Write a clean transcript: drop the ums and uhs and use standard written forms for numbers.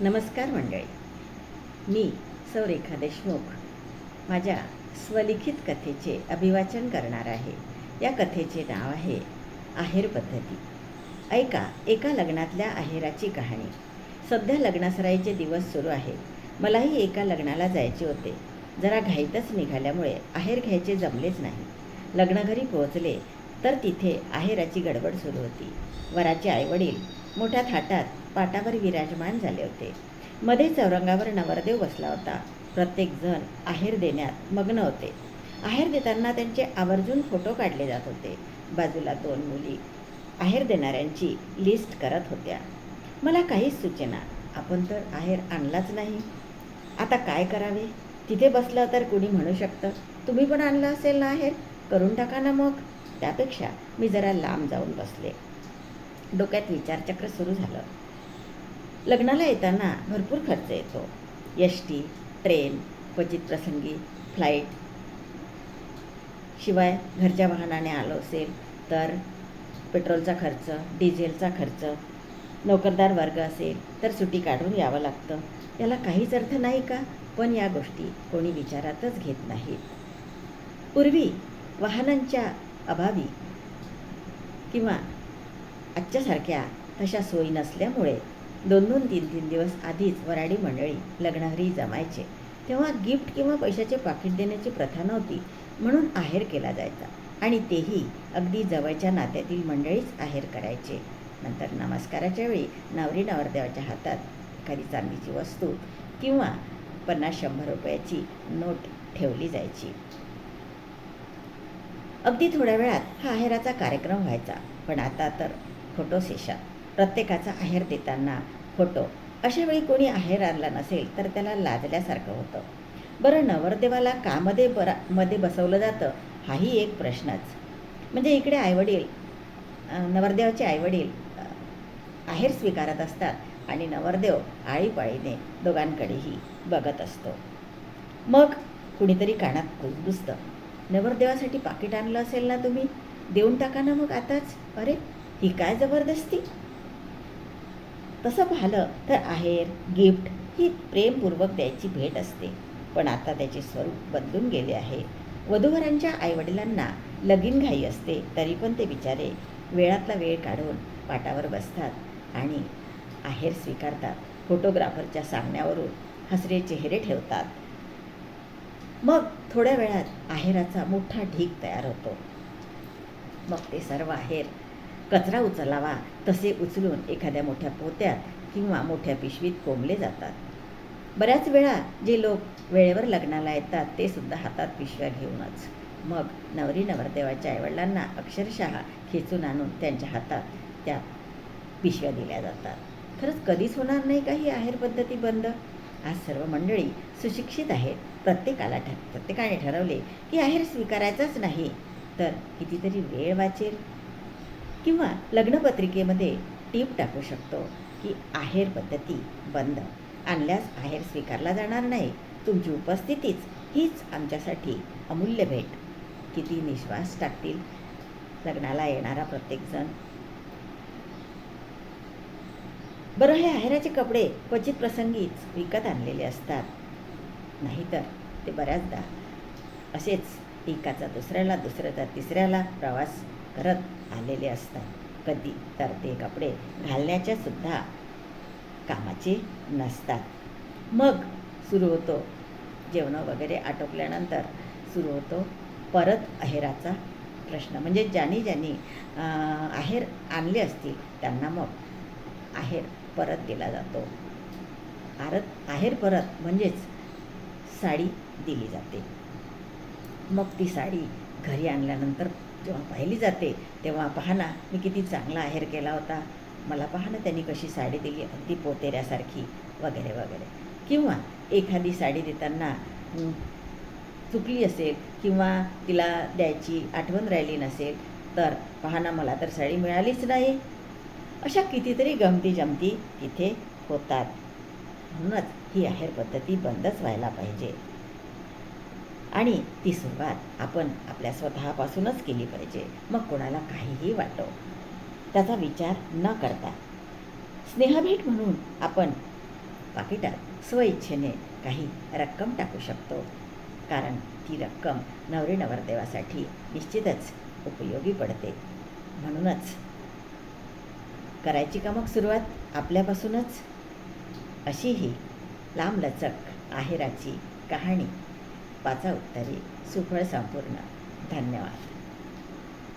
नमस्कार मंडळी. मी सौ रेखा देशमुख माझ्या स्वलिखित कथेचे अभिवाचन करणार आहे. या कथेचे नाव आहे आहेर पद्धती. ऐका एका लग्नातल्या आहेराची कहाणी. सध्या लग्नासराईचे दिवस सुरू आहे. मलाही एका लग्नाला जायचे होते. जरा घाईतच निघाल्यामुळे आहेर घ्यायचे जमलेच नाही. लग्नघरी पोहोचले तर तिथे आहेराची गडबड सुरू होती. वराचे आईवडील मोठ्या थाटात पाटावर विराजमान झाले होते. मध्ये चौरंगावर नवरदेव बसला होता. प्रत्येक जण आहेर देण्यात मग्न होते. आहेर देताना त्यांचे आवर्जून फोटो काढले जात होते. बाजूला 2 मुली आहेर देणाऱ्यांची लिस्ट करत होत्या. मला काहीच सुचेना. आपण तर आहेर आणलाच नाही. आता काय करावे? तिथे बसलं तर कुणी म्हणू शकतं, तुम्ही पण आणलं असेल ना आहेर, करून टाका ना मग. त्यापेक्षा मी जरा लांब जाऊन बसले. डोक्यात विचारचक्र सुरू झालं. लग्नाला येताना भरपूर खर्च येतो. एसटी, ट्रेन, क्वचित प्रसंगी फ्लाईट. शिवाय घरच्या वाहनाने आलो असेल तर पेट्रोलचा खर्च, डिझेलचा खर्च. नोकरदार वर्ग असेल तर सुट्टी काढून यावं लागतं. याला काहीच अर्थ नाही का? पण या गोष्टी कोणी विचारातच घेत नाहीत. पूर्वी वाहनांच्या अभावी किंवा आजच्यासारख्या तशा सोयी नसल्यामुळे 2-2, 3-3 दिवस आधीच वऱ्हाडी मंडळी लग्नघरी जमायचे. तेव्हा गिफ्ट किंवा पैशाचे पाकीट देण्याची प्रथा नव्हती, म्हणून आहेर केला जायचा. आणि तेही अगदी जवळच्या नात्यातील मंडळीच आहेर करायचे. नंतर नमस्काराच्या वेळी नवरी नवरदेवाच्या हातात एखादी चांदीची वस्तू किंवा 50-100 रुपयाची नोट ठेवली जायची. अगदी थोड्या वेळात हा आहेराचा कार्यक्रम व्हायचा. पण आता तर फोटो सेशन. प्रत्येकाचा आहेर देताना फोटो. अशा वेळी कोणी आहेर आणला नसेल तर त्याला लाजल्यासारखं होतं. बरं, नवरदेवाला का मध्ये बसवलं जातं हाही एक प्रश्नच. म्हणजे इकडे आईवडील, नवरदेवाचे आईवडील आहेर स्वीकारत असतात आणि नवरदेव आळीपाळीने दोघांकडेही बघत असतो. मग कुणीतरी कानात कुजबुजतं, नवरदेवासाठी पाकिट आणलं असेल ना तुम्ही, देऊन टाका ना मग आताच. अरे, ही काय जबरदस्ती. तसं पाहिलं तर आहेर, गिफ्ट ही प्रेमपूर्वक द्यायची भेट असते. पण आता त्याचे स्वरूप बदलून गेले आहे. वधूवरांच्या आईवडिलांना लगीनघाई असते, तरी पण ते बिचारे वेळातला वेळ काढून पाटावर बसतात आणि आहेर स्वीकारतात. फोटोग्राफरच्या सांगण्यावरून हसरे चेहरे ठेवतात. मग थोड्या वेळात आहेराचा मोठा ढीग तयार होतो. मग ते सर्व आहेर कचरा उचलावा तसे उचलून एखाद्या मोठ्या पोत्यात किंवा मोठ्या पिशवीत कोंबले जातात. बऱ्याच वेळा जे लोक वेळेवर लग्नाला येतात ते सुद्धा हातात पिशव्या घेऊनच. मग नवरी नवरदेवाच्या आईवडिलांना अक्षरशः खेचून आणून त्यांच्या हातात त्या पिशव्या दिल्या जातात. खरंच कधीच होणार नाही का ही आहेर पद्धती बंद? आज सर्व मंडळी सुशिक्षित आहेत. प्रत्येकाने ठरवले की आहेर स्वीकारायचाच नाही तर कितीतरी वेळ वाचेल. किंवा लग्नपत्रिकेमध्ये टीप टाकू शकतो की आहेर पद्धती बंद. आणल्यास आहेर स्वीकारला जाणार नाही. तुमची उपस्थितीच हीच आमच्यासाठी अमूल्य भेट. किती निश्वास टाकतील लग्नाला येणारा प्रत्येकजण. बरं, हे आहेराचे कपडे क्वचित प्रसंगीच विकत आणलेले असतात. नाहीतर ते बऱ्याचदा असेच एकाचा दुसऱ्याला, दुसऱ्याचा तिसऱ्याला प्रवास करत आलेले असतात. कधी तर ते कपडे घालण्याच्या सुद्धा कामाचे नसतात. मग सुरू होतो जेवण वगैरे आटोपल्यानंतर सुरू होतो परत आहेराचा प्रश्न. म्हणजे ज्यांनी आहेर आणले असतील त्यांना मग आहेर परत दिला जातो. आहेर परत म्हणजेच साडी दिली जाते. मग ती साडी घरी आणल्यानंतर जेव्हा पाहिली जाते तेव्हा पहा ना, मी किती चांगला आहेर केला होता, मला पहा ना त्यांनी कशी साडी दिली, अगदी पोतेऱ्यासारखी वगैरे वगैरे. किंवा एखादी साडी देताना चुकली असेल किंवा तिला द्यायची आठवण राहिली नसेल तर पहा ना, मला तर साडी मिळालीच नाही. अशा कितीतरी गमती जमती तिथे होतात. म्हणूनच ही आहेर पद्धती बंदच व्हायला पाहिजे. आणि ती सुरुवात आपण आपल्या स्वतःपासूनच केली पाहिजे. मग कोणाला काहीही वाटो त्याचा विचार न करता स्नेहभेट म्हणून आपण पाकिटात स्वइच्छेने काही रक्कम टाकू शकतो, कारण ती रक्कम नवरी नवरदेवासाठी निश्चितच उपयोगी पडते. म्हणूनच करायची का मग सुरुवात आपल्यापासूनच? अशी ही लांबलचक आहेराची कहाणी. पाचा उत्तरी सुफळ संपूर्ण. धन्यवाद.